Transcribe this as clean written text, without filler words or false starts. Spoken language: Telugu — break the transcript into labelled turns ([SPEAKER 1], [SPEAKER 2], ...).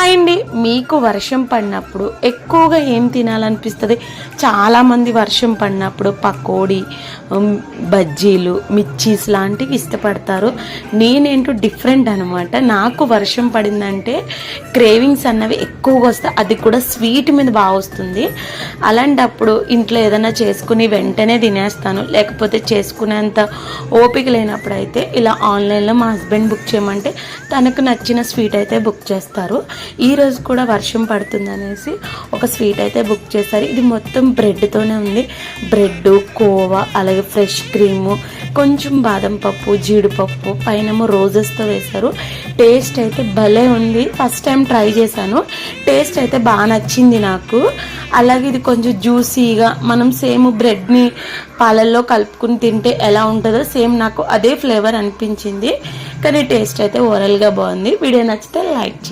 [SPEAKER 1] హాయ్ అండి. మీకు వర్షం పడినప్పుడు ఎక్కువగా ఏం తినాలనిపిస్తుంది? చాలామంది వర్షం పడినప్పుడు పకోడీ, బజ్జీలు, మిర్చీస్ లాంటివి ఇష్టపడతారు. నేనేంటో డిఫరెంట్ అనమాట. నాకు వర్షం పడిందంటే క్రేవింగ్స్ అన్నవి ఎక్కువగా వస్తాయి. అది కూడా స్వీట్ మీద బాగా వస్తుంది. అలాంటప్పుడు ఇంట్లో ఏదైనా చేసుకుని వెంటనే తినేస్తాను. లేకపోతే చేసుకునేంత ఓపిక లేనప్పుడు అయితే ఇలా ఆన్లైన్లో మా హస్బెండ్ బుక్ చేయమంటే తనకు నచ్చిన స్వీట్ అయితే బుక్ చేస్తారు. ఈరోజు కూడా వర్షం పడుతుందనేసి ఒక స్వీట్ అయితే బుక్ చేశారు. ఇది మొత్తం బ్రెడ్తోనే ఉంది. బ్రెడ్, కోవా, అలాగే ఫ్రెష్ క్రీము, కొంచెం బాదం పప్పు, జీడిపప్పు, పైనేమో రోజెస్తో వేశారు. టేస్ట్ అయితే భలే ఉంది. ఫస్ట్ టైం ట్రై చేశాను. టేస్ట్ అయితే బాగా నచ్చింది నాకు. అలాగే ఇది కొంచెం జ్యూసీగా మనం సేమ్ బ్రెడ్ని పాలల్లో కలుపుకుని తింటే ఎలా ఉంటుందో సేమ్ నాకు అదే ఫ్లేవర్ అనిపించింది. కానీ టేస్ట్ అయితే ఓవరాల్గా బాగుంది. వీడియో నచ్చితే లైక్ చేయండి.